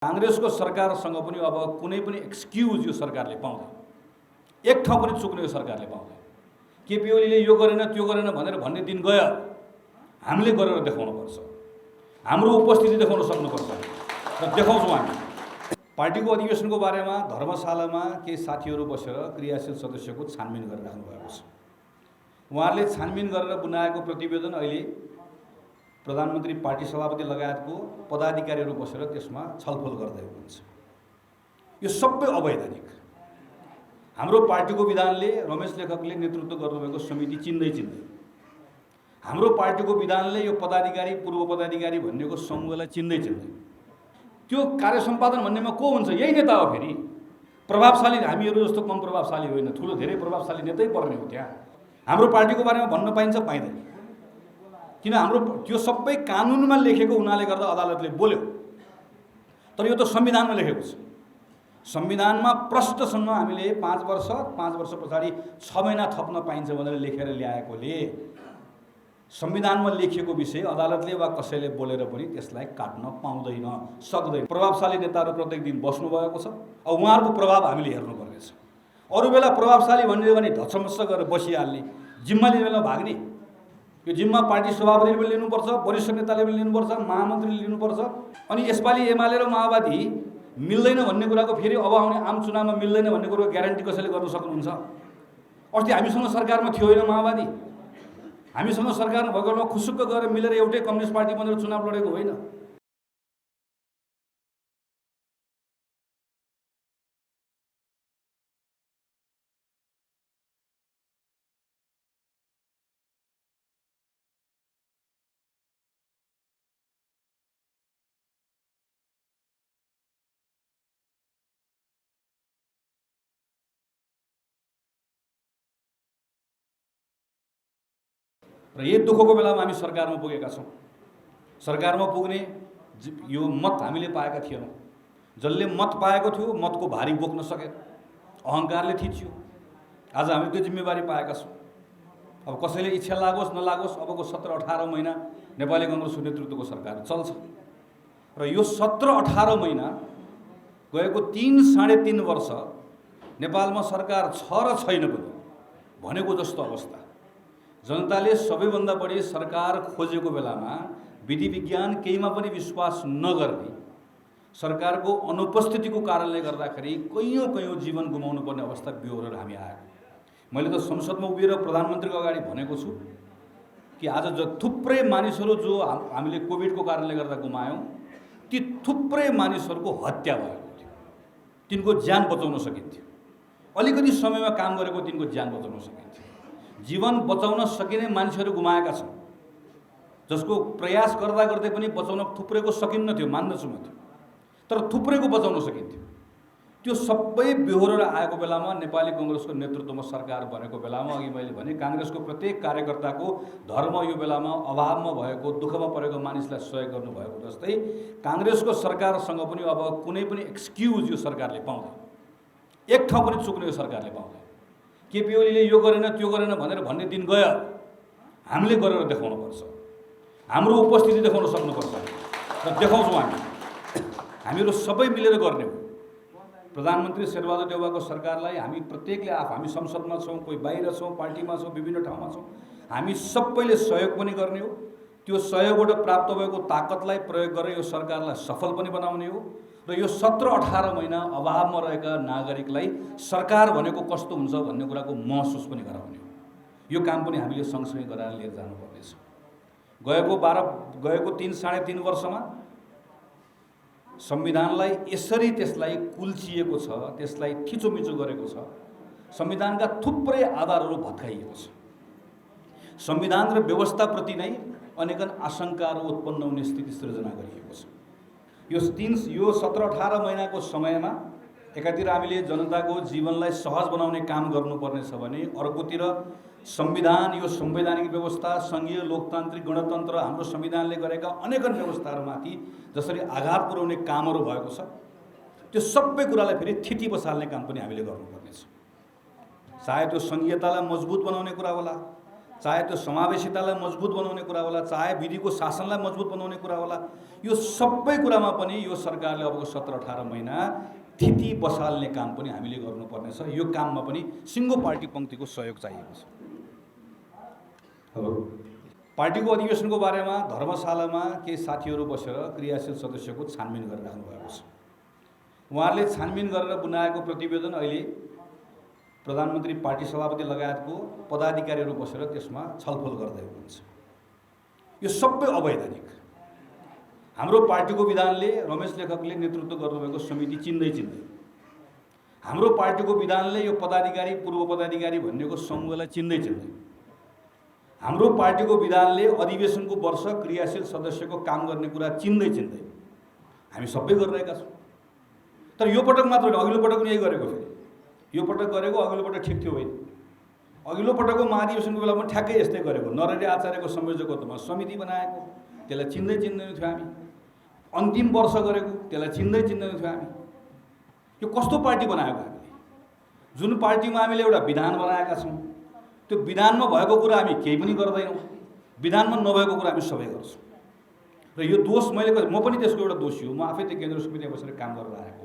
कांग्रेसको सरकारसँग पनि अब कुनै पनि एक्सक्युज यो सरकारले पाउँदैन। एक ठाउँ पनि चुक्ने यो सरकारले पाउँदैन। केपी ओलीले यो गरेन त्यो गरेन भनेर भन्ने दिन गयो। हामीले गरेर देखाउनुपर्छ, हाम्रो उपस्थिति देखाउन सक्नुपर्छ र देखाउँछौँ हामी। पार्टीको अधिवेशनको बारेमा धर्मशालामा केही साथीहरू बसेर क्रियाशील सदस्यको छानबिन गरिराख्नु भएको छ। उहाँहरूले छानबिन गरेर बनाएको प्रतिवेदन अहिले प्रधानमन्त्री, पार्टी सभापति लगायतको पदाधिकारीहरू बसेर त्यसमा छलफल गर्दै हुनुहुन्छ। यो सबै अवैधानिक। हाम्रो पार्टीको विधानले रमेश लेखकले नेतृत्व गर्नुभएको समिति चिन्दै हाम्रो पार्टीको विधानले यो पदाधिकारी पूर्व पदाधिकारी भन्नेको समूहलाई चिन्दै त्यो कार्य सम्पादन भन्नेमा को हुन्छ? यही नेता हो। फेरि प्रभावशाली हामीहरू जस्तो कम प्रभावशाली होइन, ठुलो धेरै प्रभावशाली नेतै पर्ने हो। त्यहाँ हाम्रो पार्टीको बारेमा भन्न पाइन्छ पाइँदैन? किन हाम्रो त्यो सबै कानुनमा लेखेको हुनाले गर्दा अदालतले बोल्यो। तर यो त संविधानमा लेखेको छ। संविधानमा प्रष्टसँग हामीले 5 वर्ष पछाडि 6 महिना थप्न पाइन्छ भनेर लेखेर ल्याएकोले संविधानमा लेखिएको विषय अदालतले वा कसैले बोलेर पनि त्यसलाई काट्न पाउँदैन, सक्दैन। प्रभावशाली नेताहरू प्रत्येक दिन बस्नु भएको छ। अब उहाँहरूको प्रभाव हामीले हेर्नुपर्नेछ। अरू बेला प्रभावशाली भन्ने भने ढचमस्स गरेर बसिहाल्ने, जिम्मा लिने बेला भाग्ने। यो जिम्मा पार्टी सभापतिले पनि लिनुपर्छ, वरिष्ठ नेताले पनि लिनुपर्छ, महामन्त्रीले लिनुपर्छ। अनि यसपालि एमाले र माओवादी मिल्दैन भन्ने कुराको फेरि अब आउने आम चुनावमा मिल्दैन भन्ने कुराको ग्यारेन्टी कसैले गर्न सक्नुहुन्छ? अस्ति हामीसँग सरकारमा थियो होइन माओवादी? हामीसँग सरकारमा भएको बेलामा खुसुक्क गरेर मिलेर एउटै कम्युनिस्ट पार्टी बनेर चुनाव लडेको होइन। र यही दुःखको बेलामा हामी सरकारमा पुगेका छौँ। सरकारमा पुग्ने यो मत हामीले पाएका थिएनौँ। जसले मत पाएको थियो मतको भारी बोक्न सकेन, अहङ्कारले थिच्यो। आज हामी त्यो जिम्मेवारी पाएका छौँ। अब कसैले इच्छा लागोस् नलागोस् अबको 17-18 महिना नेपाली कांग्रेसको नेतृत्वको सरकार चल्छ। र यो 17-18 महिना गएको 3-3.5 वर्ष नेपालमा सरकार छ र छैन पनि भनेको जस्तो अवस्था। जनताले सबैभन्दा बढी सरकार खोजेको बेलामा विधि विज्ञान केहीमा पनि विश्वास नगर्ने, सरकारको अनुपस्थितिको कारणले गर्दाखेरि कैयौँ जीवन गुमाउनु पर्ने अवस्था बिहोरेर हामी आएको। मैले त संसदमा उभिएर प्रधानमन्त्रीको अगाडि भनेको छु कि आज थुप्रै मानिसहरू जो हामीले कोभिडको कारणले गर्दा गुमायौँ, ती थुप्रै मानिसहरूको हत्या भएको थियो। तिनको ज्यान बचाउन सकिन्थ्यो। अलिकति समयमा काम गरेको तिनको ज्यान बचाउन सकिन्थ्यो। जीवन बचाउन सकिने मानिसहरू गुमाएका छन्, जसको प्रयास गर्दा गर्दै पनि बचाउन थुप्रैको सकिन्न थियो, मान्दछु म त्यो। तर थुप्रैको बचाउन सकिन्थ्यो। त्यो सबै बिहोरेर आएको बेलामा नेपाली कांग्रेसको नेतृत्वमा सरकार बनेको बेलामा अघि मैले भने कांग्रेसको प्रत्येक कार्यकर्ताको धर्म यो बेलामा अभावमा भएको, दुःखमा परेको मानिसलाई सहयोग गर्नुभएको जस्तै कांग्रेसको सरकारसँग पनि अब कुनै पनि एक्सक्युज यो सरकारले पाउँदैन। एक ठाउँ पनि चुक्ने यो सरकारले पाउँदैन। केपी ओलीले यो गरेन त्यो गरेन भनेर भन्ने दिन गयो। हामीले गरेर देखाउनुपर्छ, हाम्रो उपस्थिति देखाउन सक्नुपर्छ र देखाउँछौँ हामी। हामीहरू सबै मिलेर गर्ने हो। प्रधानमन्त्री शेरबहादुर देउवाको सरकारलाई हामी प्रत्येकले हामी संसदमा छौँ, कोही बाहिर छौँ, पार्टीमा छौँ, विभिन्न ठाउँमा छौँ, हामी सबैले सहयोग पनि गर्ने हो। त्यो सहयोगबाट प्राप्त भएको ताकतलाई प्रयोग गरेर यो सरकारलाई सफल पनि बनाउने हो र यो 17-18 महिना अभावमा रहेका नागरिकलाई सरकार भनेको कस्तो हुन्छ भन्ने कुराको महसुस पनि गराउने हो। यो काम पनि हामीले सँगसँगै गराएर लिएर जानुपर्नेछ। गएको 3-3.5 वर्षमा संविधानलाई यसरी त्यसलाई कुल्चिएको छ, त्यसलाई थिचोमिचो गरेको छ। संविधानका थुप्रै आधारहरू भत्काइएको छ। संविधान र व्यवस्थाप्रति नै अनेकन आशंकाहरू उत्पन्न हुने स्थिति सृजना गरिएको छ। यो 17-18 महिनाको समयमा एकातिर हामीले जनताको जीवनलाई सहज बनाउने काम गर्नुपर्ने छ भने अर्कोतिर संविधान, यो संवैधानिक व्यवस्था, संघीय लोकतान्त्रिक गणतन्त्र, हाम्रो संविधानले गरेका अनेकन व्यवस्थाहरूमाथि जसरी आघात पुर्याउने कामहरू भएको छ, त्यो सबै कुरालाई फेरि थिति बसाल्ने काम पनि हामीले गर्नुपर्नेछ। सायद त्यो संघीयतालाई मजबुत बनाउने कुरा होला, चाहे त्यो समावेशितालाई मजबुत बनाउने कुरा होला, चाहे विधिको शासनलाई मजबुत बनाउने कुरा होला, यो सबै कुरामा पनि यो सरकारले अबको 17-18 महिना स्थिति बसाल्ने काम पनि हामीले गर्नुपर्ने छ। यो काममा पनि सिङ्गो पार्टी पङ्क्तिको सहयोग चाहिएको छ। पार्टीको अधिवेशनको बारेमा धर्मशालामा केही साथीहरू बसेर क्रियाशील सदस्यको छानबिन गरिराख्नु भएको छ। उहाँहरूले छानबिन गरेर बनाएको प्रतिवेदन अहिले प्रधानमन्त्री, पार्टी सभापति लगायतको पदाधिकारीहरू बसेर त्यसमा छलफल गर्दै हुनुहुन्छ। यो सबै अवैधानिक। हाम्रो पार्टीको विधानले रमेश लेखकले नेतृत्व गर्नुभएको समिति चिन्दै हाम्रो पार्टीको विधानले यो पदाधिकारी पूर्व पदाधिकारी भन्नेको समूहलाई चिन्दै हाम्रो पार्टीको विधानले अधिवेशनको वर्ष क्रियाशील सदस्यको काम गर्ने कुरा चिन्दै हामी सबै गरिरहेका छौँ। तर यो पटक मात्र होइन, अघिल्लो पटक पनि यही गरेको। फेरि यो पटक गरेको अघिल्लो पटक ठिक थियो होइन। अघिल्लो पटकको महाधिवेशनको बेला पनि ठ्याक्कै यस्तै गरेको। नरहरि आचार्यको संयोजकत्वमा समिति बनाएको, त्यसलाई चिन्दै थियो हामी। अन्तिम वर्ष गरेको, त्यसलाई चिन्दै थियो हामी। यो कस्तो पार्टी बनाएको हामीले? जुन पार्टीमा हामीले एउटा विधान बनाएका छौँ, त्यो विधानमा भएको कुरा हामी केही पनि गर्दैनौँ, विधानमा नभएको कुरा हामी सबै गर्छौँ। र यो दोष म पनि त्यसको एउटा दोषी हो। म आफै त्यो केन्द्र समितिमा बसेर काम गरेर आएको।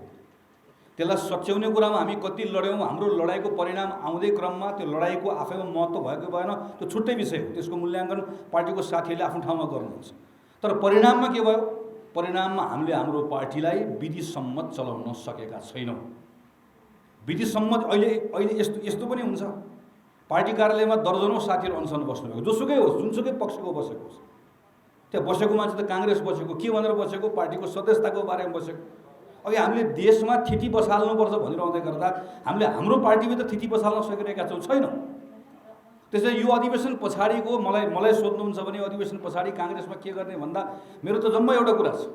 त्यसलाई सच्याउने कुरामा हामी कति लड्यौँ, हाम्रो लडाइँको परिणाम आउँदै क्रममा त्यो लडाइँको आफैमा महत्त्व भएको भएन, त्यो छुट्टै विषय हो। त्यसको मूल्याङ्कन पार्टीको साथीहरूले आफ्नो ठाउँमा गर्नुहुन्छ। तर परिणाममा के भयो? परिणाममा हामीले हाम्रो पार्टीलाई विधिसम्मत चलाउन सकेका छैनौँ। विधिसम्मत अहिले यस्तो पनि हुन्छ, पार्टी कार्यालयमा दर्जनौँ साथीहरू अनसन बस्नुभएको, जोसुकै होस्, जुनसुकै पक्षको बसेको होस्, त्यहाँ बसेको मान्छे त काङ्ग्रेस बसेको, के भनेर बसेको? पार्टीको सदस्यताको बारेमा बसेको। अघि हामीले देशमा स्थिति बसाल्नुपर्छ भनिरहँदै गर्दा हामीले हाम्रो पार्टीभित्र स्थिति बसाल्न सकिरहेका छैनौँ। त्यसैले यो अधिवेशन पछाडिको मलाई सोध्नुहुन्छ भने अधिवेशन पछाडि काङ्ग्रेसमा के गर्ने भन्दा मेरो त जम्मा एउटा कुरा छ।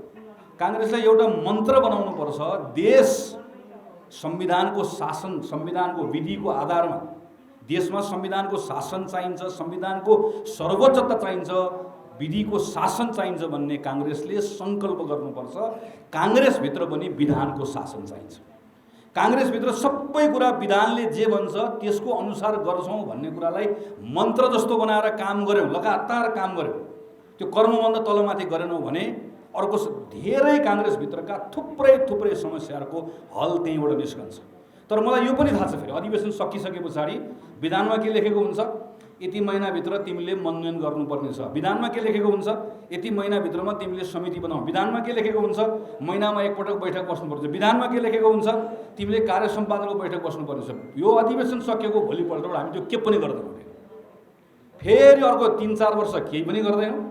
काङ्ग्रेसलाई एउटा मन्त्र बनाउनुपर्छ। देश संविधानको शासन, संविधानको विधिको आधारमा देशमा संविधानको शासन चाहिन्छ, संविधानको सर्वोच्चता चाहिन्छ, विधिको शासन चाहिन्छ भन्ने काङ्ग्रेसले सङ्कल्प गर्नुपर्छ। काङ्ग्रेसभित्र पनि विधानको शासन चाहिन्छ। काङ्ग्रेसभित्र सबै कुरा विधानले जे भन्छ त्यसको अनुसार गर्छौँ भन्ने कुरालाई मन्त्र जस्तो बनाएर काम गऱ्यौँ, लगातार काम गऱ्यौँ, त्यो कर्मबन्ध तलमाथि गरेनौँ भने अर्को धेरै काङ्ग्रेसभित्रका थुप्रै समस्याहरूको हल त्यहीँबाट निस्कन्छ। तर मलाई यो पनि थाहा छ, फेरि अधिवेशन सकिसके पछाडि विधानमा के लेखेको हुन्छ? यति महिनाभित्र तिमीले मनोनयन गर्नुपर्ने छ। विधानमा के लेखेको हुन्छ? यति महिनाभित्रमा तिमीले समिति बनाऊ। विधानमा के लेखेको हुन्छ? महिनामा एकपटक बैठक बस्नुपर्छ। विधानमा के लेखेको हुन्छ? तिमीले कार्य सम्पादनको बैठक बस्नुपर्ने छ। यो अधिवेशन सकिएको भोलिपल्टबाट हामी त्यो के पनि गर्दैनौँ। फेरि अर्को 3-4 वर्ष केही पनि गर्दैनौँ।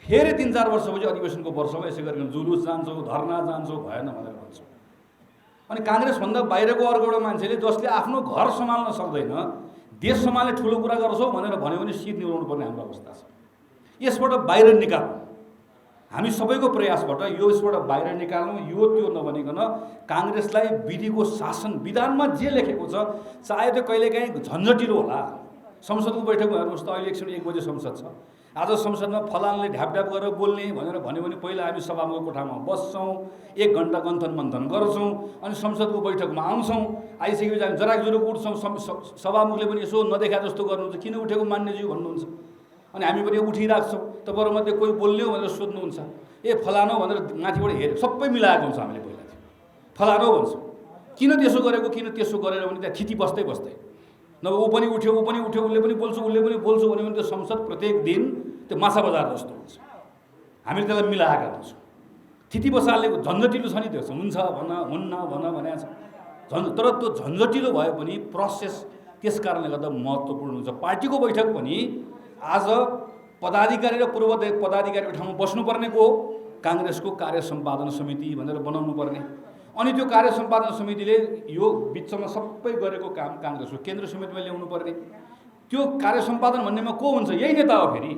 फेरि 3-4 वर्षपछि अधिवेशनको वर्षमा यसै गरिकन जुलुस जान्छौँ, धर्ना जान्छौँ, भएन भनेर भन्छौँ। अनि काङ्ग्रेसभन्दा बाहिरको अर्को एउटा मान्छेले जसले आफ्नो घर सम्हाल्न सक्दैन, देश सम्हाल्ने ठुलो कुरा गर्छौँ भनेर भन्यो भने सिट निभाउनु पर्ने हाम्रो अवस्था छ। यसबाट बाहिर निकाल्नु हामी सबैको प्रयासबाट यसबाट बाहिर निकाल्नु। यो त्यो नभनिकन काङ्ग्रेसलाई विधिको शासन, विधानमा जे लेखेको छ, चाहे त्यो कहिलेकाहीँ झन्झटिलो होला। संसदको बैठकमा हेर्नुहोस् त, अहिले एकछिन 1 बजे संसद छ। आज संसदमा फलानले ढ्यापढ्याप गरेर बोल्ने भनेर भन्यो भने पहिला हामी सभामुखको कोठामा बस्छौँ, 1 घन्टा मन्थन गर्छौँ, अनि संसदको बैठकमा आउँछौँ। आइसकेपछि हामी जराकजुरुक उठ्छौँ। सभामुखले पनि यसो नदेखा जस्तो गर्नुहुन्छ, किन उठेको मान्यज्यू भन्नुहुन्छ, अनि हामी पनि उठिराख्छौँ। तपाईँहरूमध्ये कोही बोल्ने हो भनेर सोध्नुहुन्छ, ए फलानो भनेर माथिबाट हेऱ्यो, सबै मिलाएको हुन्छ। हामीले पहिला फलानो भन्छौँ, किन त्यसो गरेको, किन त्यसो गरेर भने त्यहाँ थिति बस्दै नभए ऊ पनि उठ्यो, उसले पनि बोल्छु भन्यो भने त्यो संसद प्रत्येक दिन त्यो माछा बजार जस्तो हुन्छ। हामीले त्यसलाई मिलाएका हुन्छौँ। स्थिति बसालेको झन्झटिलो छ नि, त्यो हुन्छ हुन्न भनेको छ। तर त्यो झन्झटिलो भए पनि प्रोसेस त्यस कारणले गर्दा महत्त्वपूर्ण हुन्छ। पार्टीको बैठक पनि आज पदाधिकारी र पूर्व पदाधिकारीको ठाउँमा बस्नुपर्ने को काङ्ग्रेसको कार्य सम्पादन समिति भनेर बनाउनु पर्ने। अनि त्यो कार्य सम्पादन समितिले यो बिचमा सबै गरेको काम काङ्ग्रेसको केन्द्र समितिमा ल्याउनु पर्ने। त्यो कार्य सम्पादन भन्नेमा को हुन्छ? यही नेता हो। फेरि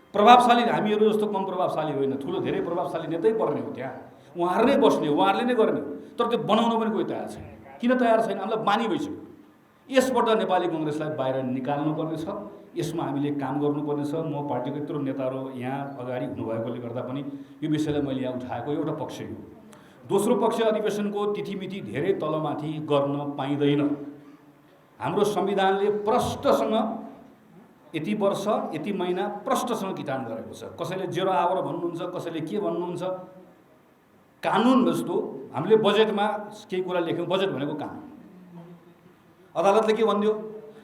प्रभावशाली हामीहरू जस्तो कम प्रभावशाली होइन, ठुलो धेरै प्रभावशाली नेतै पर्ने हो। त्यहाँ उहाँहरू नै बस्ने, उहाँहरूले नै गर्ने। तर त्यो बनाउन पनि कोही तयार छैन। किन तयार छैन? हामीलाई बानी भइसक्यो। यसबाट नेपाली कङ्ग्रेसलाई बाहिर निकाल्नुपर्ने छ। यसमा हामीले काम गर्नुपर्ने छ। म पार्टीको यत्रो नेताहरू यहाँ अगाडि हुनुभएकोले गर्दा पनि यो विषयलाई मैले यहाँ उठाएको एउटा पक्ष हो। दोस्रो पक्ष, अधिवेशनको तिथिमिति धेरै तलमाथि गर्न पाइँदैन। हाम्रो संविधानले प्रष्टसँग यति वर्ष यति महिना प्रष्टसँग किटान गरेको छ। कसैले 0 आवर भन्नुहुन्छ, कसैले के भन्नुहुन्छ। कानुन जस्तो हामीले बजेटमा केही कुरा लेख्यौँ, बजेट भनेको कानुन। अदालतले के भन्दियो,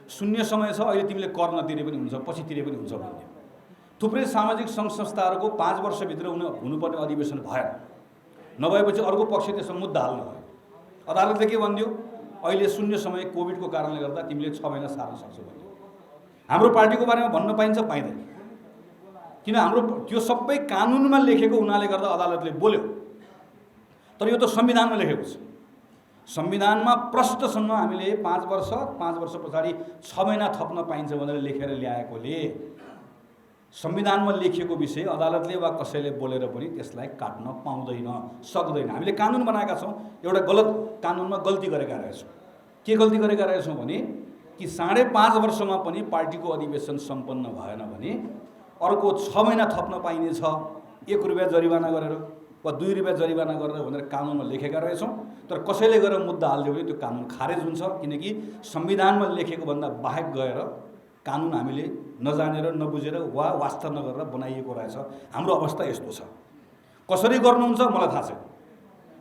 शून्य समय छ, अहिले तिमीले कर नतिरे पनि हुन्छ, पछि तिरे पनि हुन्छ भन्दियो। थुप्रै सामाजिक सङ्घ संस्थाहरूको 5 वर्षभित्र हुनुपर्ने अधिवेशन भएन, नभएपछि अर्को पक्ष त्यसमा मुद्दा हाल्नु भयो। अदालतले के भन्दियो, अहिले शून्य समय कोभिडको कारणले गर्दा तिमीले 6 महिना सार्न सक्छौ भन्यो। हाम्रो पार्टीको बारेमा भन्न पाइन्छ, पाइँदैन, किन हाम्रो त्यो सबै कानुनमा लेखेको हुनाले गर्दा अदालतले बोल्यो। तर यो त संविधानमा लेखेको छ। संविधानमा प्रष्टसँग हामीले 5 वर्ष पछाडि 6 महिना थप्न पाइन्छ भनेर लेखेर ल्याएकोले संविधानमा लेखिएको विषय अदालतले वा कसैले बोलेर पनि त्यसलाई काट्न पाउँदैन, सक्दैन। हामीले कानुन बनाएका छौँ, एउटा गलत कानुनमा गल्ती गरेका रहेछौँ। के गल्ती गरेका रहेछौँ भने कि 5.5 वर्षमा पनि पार्टीको अधिवेशन सम्पन्न भएन भने अर्को 6 महिना थप्न पाइनेछ, 1 रुपियाँ जरिवाना गरेर वा 2 रुपियाँ जरिवाना गरेर भनेर कानुनमा लेखेका रहेछौँ। तर कसैले गएर मुद्दा हालिदियो भने त्यो कानुन खारेज हुन्छ, किनकि संविधानमा लेखेको भन्दा बाहेक गएर कानुन हामीले नजानेर नबुझेर वा वास्ता नगरेर बनाइएको रहेछ। हाम्रो अवस्था यस्तो छ। कसरी गर्नुहुन्छ मलाई थाहा छैन,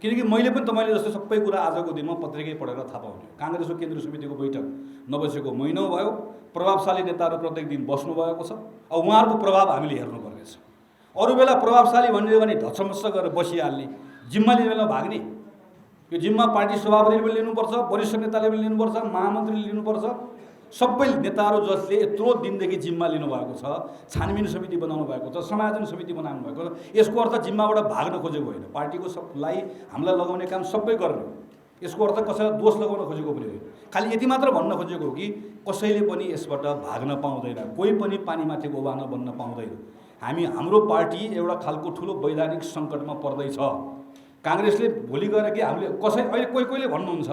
किनकि मैले पनि तपाईँले जस्तो सबै कुरा आजको दिनमा पत्रिकै पढेर थाहा पाउने। काङ्ग्रेसको केन्द्रीय समितिको बैठक नबसेको महिनौ भयो, प्रभावशाली नेताहरू प्रत्येक दिन बस्नुभएको छ। अब उहाँहरूको प्रभाव हामीले हेर्नुपर्नेछ। अरू बेला प्रभावशाली भन्ने भने ढचमस्स गरेर बसिहाल्ने, जिम्मा लिने बेला भाग्ने। यो जिम्मा पार्टी सभापतिले पनि लिनुपर्छ, वरिष्ठ नेताले पनि लिनुपर्छ, महामन्त्रीले लिनुपर्छ। सबै नेताहरू जसले यत्रो दिनदेखि जिम्मा लिनुभएको छ, छानबिन समिति बनाउनु भएको छ, समायोजन समिति बनाउनु भएको छ, यसको अर्थ जिम्माबाट भाग्न खोजेको होइन। पार्टीको सबलाई हामीलाई लगाउने काम सबै गर्ने। यसको अर्थ कसैलाई दोष लगाउन खोजेको पनि होइन। खालि यति मात्र भन्न खोजेको हो कि कसैले पनि यसबाट भाग्न पाउँदैन, कोही पनि पानीमाथिको ओबानो बन्न पाउँदैन। हाम्रो पार्टी एउटा खालको ठुलो वैधानिक सङ्कटमा पर्दैछ। काङ्ग्रेसले भोलि गएर कि हामीले अहिले कोहीले भन्नुहुन्छ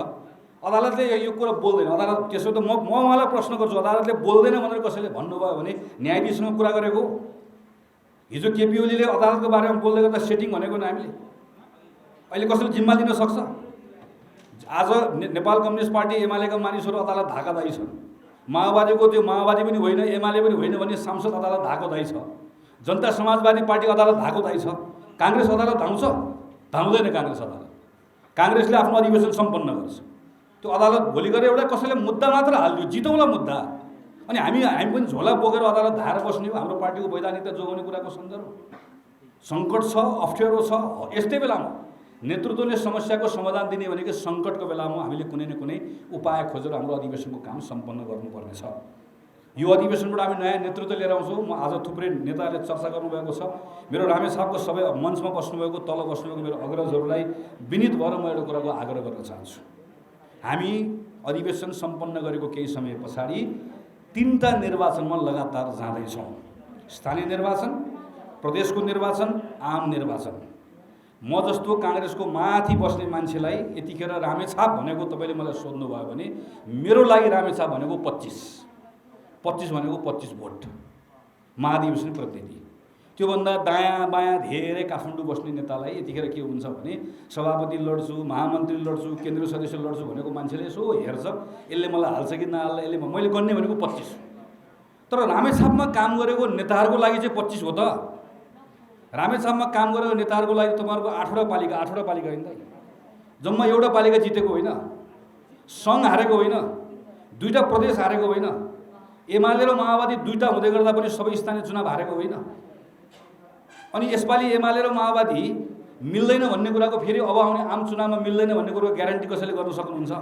अदालतले यो कुरा बोल्दैन। अदालत त्यसो त म उहाँलाई प्रश्न गर्छु, अदालतले बोल्दैन भनेर कसैले भन्नुभयो भने न्यायाधीशसँग कुरा गरेको। हिजो केपी ओलीले अदालतको बारेमा बोल्दै गर्दा सेटिङ भनेको नि हामीले। अहिले कसैले जिम्मा लिन सक्छ? आज नेपाल कम्युनिस्ट पार्टी एमालेका मानिसहरू अदालत धाकादायी छन्। माओवादीको त्यो माओवादी पनि होइन, एमाले पनि होइन भने सांसद अदालत धाकोदायी छ। जनता समाजवादी पार्टी अदालत धाकोदायी छ। काङ्ग्रेस अदालत धाउँछ? धाउँदैन काङ्ग्रेस अदालत। काङ्ग्रेसले आफ्नो अधिवेशन सम्पन्न गर्छ। त्यो अदालत भोलि गएर एउटा कसैले मुद्दा मात्र हाल्यो, जितौँला मुद्दा, अनि हामी पनि झोला बोकेर अदालत धाएर बस्ने हो। हाम्रो पार्टीको वैधानिकता जोगाउने कुराको सन्दर्भ सङ्कट छ, अप्ठ्यारो छ। यस्तै बेलामा नेतृत्वले समस्याको समाधान दिने भनेको सङ्कटको बेलामा हामीले कुनै न कुनै उपाय खोजेर हाम्रो अधिवेशनको काम सम्पन्न गर्नुपर्नेछ। यो अधिवेशनबाट हामी नयाँ नेतृत्व लिएर आउँछौँ। म आज थुप्रै नेताहरूले चर्चा गर्नुभएको छ। मेरो रामेछापको सबै मञ्चमा बस्नुभएको, तल बस्नुभएको मेरो अग्रजहरूलाई विनीत भएर म एउटा कुराको आग्रह गर्न चाहन्छु। हामी अधिवेशन सम्पन्न गरेको केही समय पछाडि 3टा निर्वाचनमा लगातार जाँदैछौँ। स्थानीय निर्वाचन, प्रदेशको निर्वाचन, आम निर्वाचन। म जस्तो काङ्ग्रेसको माथि बस्ने मान्छेलाई यतिखेर रामेछाप भनेको तपाईँले मलाई सोध्नुभयो भने मेरो लागि रामेछाप भनेको 25 भनेको 25 भोट महाधिवेशन प्रतिनिधि। त्योभन्दा दायाँ बायाँ धेरै काठमाडौँ बस्ने नेतालाई यतिखेर के हुन्छ भने सभापति लड्छु, महामन्त्री लड्छु, केन्द्रीय सदस्य लड्छु भनेको मान्छेले यसो हेर्छ, यसले मलाई हाल्छ कि नहाल्छ, यसले मैले गर्ने भनेको 25। तर रामेछापमा काम गरेको नेताहरूको लागि चाहिँ 25 हो त। रामेछापमा काम गरेको नेताहरूको लागि तपाईँहरूको 8वटा पालिका होइन त। जम्मा एउटा पालिका जितेको होइन, सङ्घ हारेको होइन, 2टा प्रदेश हारेको होइन, एमाले र माओवादी 2टा हुँदै गर्दा पनि सबै स्थानीय चुनाव हारेको होइन। अनि यसपालि एमाले र माओवादी मिल्दैन भन्ने कुराको फेरि अब आउने आम चुनावमा मिल्दैन भन्ने कुराको ग्यारेन्टी कसैले गर्न सक्नुहुन्छ?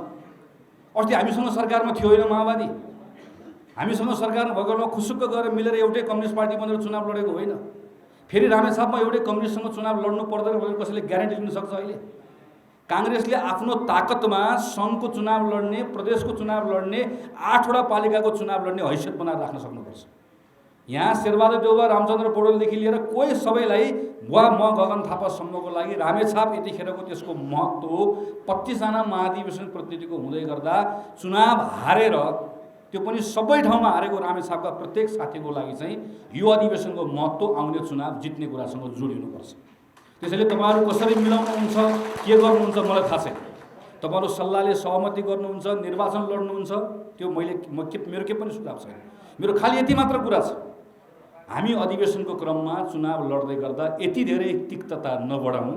अस्ति हामीसँग सरकारमा थियो होइन माओवादी, हामीसँग सरकारमा भएको बेलामा खुसुक्क गएर मिलेर एउटै कम्युनिस्ट पार्टी बनेर चुनाव लडेको होइन। फेरि रामेछापमा एउटै कम्युनिस्टसँग चुनाव लड्नु पर्दैन भनेर कसैले ग्यारेन्टी दिन सक्छ? अहिले काङ्ग्रेसले आफ्नो ताकतमा सङ्घको चुनाव लड्ने, प्रदेशको चुनाव लड्ने, 8वटा पालिकाको चुनाव लड्ने हैसियत बनाएर राख्न सक्नुपर्छ। यहाँ शेरबहादुर देउवा, रामचन्द्र पौडेलदेखि लिएर कोही सबैलाई वा म गगन थापासम्मको लागि रामेछाप यतिखेरको त्यसको महत्त्व 25जना महाधिवेशन प्रतिनिधिको हुँदै गर्दा चुनाव हारेर, त्यो पनि सबै ठाउँमा हारेको रामेछापका प्रत्येक साथीको लागि चाहिँ यो अधिवेशनको महत्त्व आउने चुनाव जित्ने कुरासँग जोडिनुपर्छ। त्यसैले तपाईँहरू कसरी मिलाउनुहुन्छ, के गर्नुहुन्छ मलाई थाहा छैन। तपाईँहरू सल्लाहले सहमति गर्नुहुन्छ, निर्वाचन लड्नुहुन्छ, त्यो मेरो के पनि सुझाव छैन। मेरो खालि यति मात्र कुरा छ, हामी अधिवेशनको क्रममा चुनाव लड्दै गर्दा यति धेरै तिक्तता नबढाउँ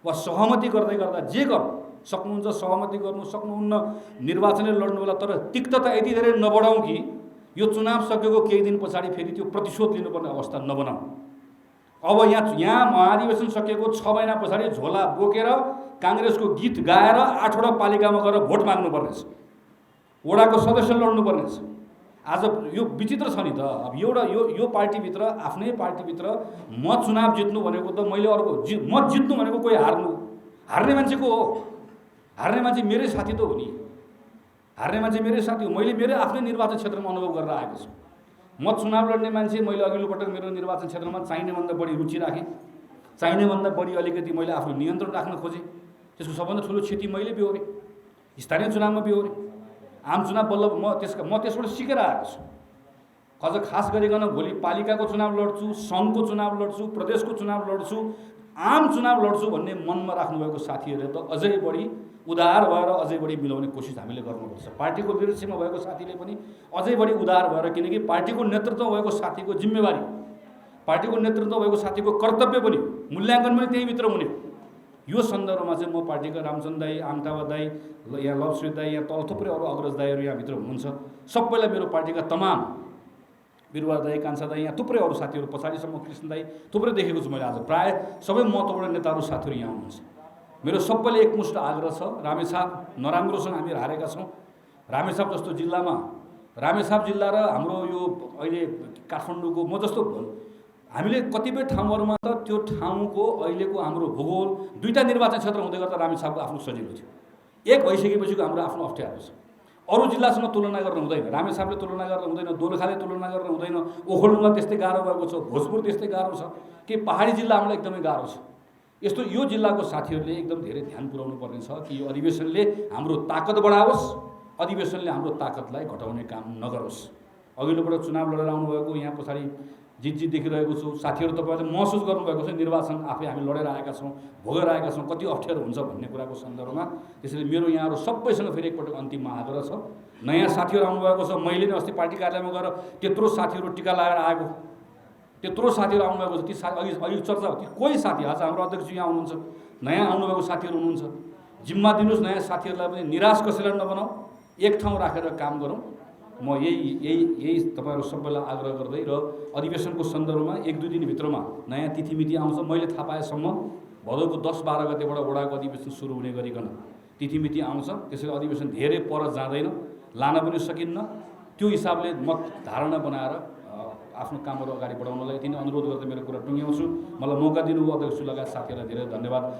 वा सहमति गर्दै गर्दा जे गर्नु सक्नुहुन्छ सहमति गर्नु, सक्नुहुन्न निर्वाचनले लड्नु होला, तर तिक्तता यति धेरै नबढाउँ कि यो चुनाव सकेको केही दिन पछाडि फेरि त्यो प्रतिशोध लिनुपर्ने अवस्था नबनाऊ। अब यहाँ महाधिवेशन सकिएको 6 महिना पछाडि झोला बोकेर काङ्ग्रेसको गीत गाएर 8वटा पालिकामा गएर भोट माग्नुपर्नेछ, वडाको सदस्य लड्नुपर्नेछ। आज यो विचित्र छ नि त। अब एउटा यो पार्टीभित्र, आफ्नै पार्टीभित्र म चुनाव जित्नु भनेको त मैले अर्को म जित्नु भनेको कोही हार्ने मान्छे को हो? हार्ने मान्छे मेरै साथी त हो नि। हार्ने मान्छे मेरै साथी हो। मैले मेरो आफ्नै निर्वाचन क्षेत्रमा अनुभव गरेर आएको छु। म चुनाव लड्ने मान्छे, मैले अघिल्लो पटक मेरो निर्वाचन क्षेत्रमा चाहिनेभन्दा बढी रुचि राखेँ, चाहिनेभन्दा बढी अलिकति मैले आफ्नो नियन्त्रण राख्न खोजेँ। त्यसको सबभन्दा ठुलो क्षति मैले बेहोरेँ, स्थानीय चुनावमा बेहोरेँ। आम चुनाव बल्ल म त्यसबाट सिकेर आएको छु। अझ खास गरिकन भोलि पालिकाको चुनाव लड्छु, सङ्घको चुनाव लड्छु, प्रदेशको चुनाव लड्छु, आम चुनाव लड्छु भन्ने मनमा राख्नुभएको साथीहरूले त अझै बढी उदार भएर अझै बढी मिलाउने कोसिस हामीले गर्नुपर्छ। पार्टीको लीडरसिपमा भएको साथीले पनि अझै बढी उदार भएर, किनकि पार्टीको नेतृत्व भएको साथीको जिम्मेवारी, पार्टीको नेतृत्व भएको साथीको कर्तव्य पनि मूल्याङ्कन पनि त्यहीँभित्र हुने। यो सन्दर्भमा चाहिँ म पार्टीका रामचन्द्र दाई, आमतावा दाई, यहाँ लवश्री दाई, यहाँ तल थुप्रै अरू अग्रज दाईहरू यहाँभित्र हुनुहुन्छ, सबैलाई मेरो पार्टीका तमाम बिरुवा दाई, कान्छा दाई, यहाँ थुप्रै अरू साथीहरू पछाडिसम्म कृष्ण दाई थुप्रै देखेको छु मैले। आज प्राय सबै महत्त्वपूर्ण नेताहरू साथीहरू यहाँ हुनुहुन्छ। मेरो सबैले एकमुष्ट आग्रह छ, रामेछाप नराम्रोसँग हामी हारेका छौँ। रामेछाप जस्तो जिल्लामा, रामेछाप जिल्ला र हाम्रो यो अहिले काठमाडौँको म जस्तो हामीले कतिपय ठाउँहरूमा त त्यो ठाउँको अहिलेको हाम्रो भूगोल दुईटा निर्वाचन क्षेत्र हुँदै गर्दा रामेछापको आफ्नो सजिलो थियो। एक भइसकेपछिको हाम्रो आफ्नो अप्ठ्यारो छ। अरू जिल्लासँग तुलना गर्न हुँदैन, रामेछापले तुलना गर्न हुँदैन, दोलखाले तुलना गर्न हुँदैन, ओखलढुङ्गा त्यस्तै गाह्रो भएको छ, भोजपुर त्यस्तै गाह्रो छ, कि पहाडी जिल्ला हामीलाई एकदमै गाह्रो छ। यस्तो यो जिल्लाको साथीहरूले एकदम धेरै ध्यान पुर्याउनु पर्ने छ कि यो अधिवेशनले हाम्रो ताकत बढाओस्, अधिवेशनले हाम्रो ताकतलाई घटाउने काम नगरोस्। अघिल्लोपल्ट चुनाव लडेर आउनुभएको, यहाँ पछाडि जित देखिरहेको छु, साथीहरू तपाईँहरूले महसुस गर्नुभएको छ निर्वाचन आफै हामी लडेर आएका छौँ, भोगेर आएका छौँ, कति अप्ठ्यारो हुन्छ भन्ने कुराको सन्दर्भमा। त्यसैले मेरो यहाँहरू सबैसँग फेरि एकपटक अन्तिममा आग्रह छ। नयाँ साथीहरू आउनुभएको छ, मैले नै अस्ति पार्टी कार्यालयमा गएर त्यत्रो साथीहरू टिका लगाएर आएको, त्यत्रो साथीहरू आउनुभएको छ। ती अघि चर्चा हो, ती कोही साथी, आज हाम्रो अध्यक्ष यहाँ हुनुहुन्छ, नयाँ आउनुभएको साथीहरू हुनुहुन्छ, जिम्मा दिनुहोस् नयाँ साथीहरूलाई पनि, निराश कसैलाई नबनाऊ, एक ठाउँ राखेर काम गरौँ। म यही तपाईँहरू सबैलाई आग्रह गर्दै र अधिवेशनको सन्दर्भमा 1-2 दिनभित्रमा नयाँ तिथिमिति आउँछ। मैले थाहा पाएसम्म भदौको 10-12 गतेबाट वडाको अधिवेशन सुरु हुने गरिकन तिथिमिति आउँछ। त्यसैले अधिवेशन धेरै पर जाँदैन, लान पनि सकिन्न। त्यो हिसाबले मत धारणा बनाएर आफ्नो कामहरू अगाडि बढाउनलाई यति नै अनुरोध गर्दै मेरो कुरा टुङ्ग्याउँछु। मलाई मौका दिनुभयो अध्यक्ष लगायत साथीहरूलाई धेरै धन्यवाद।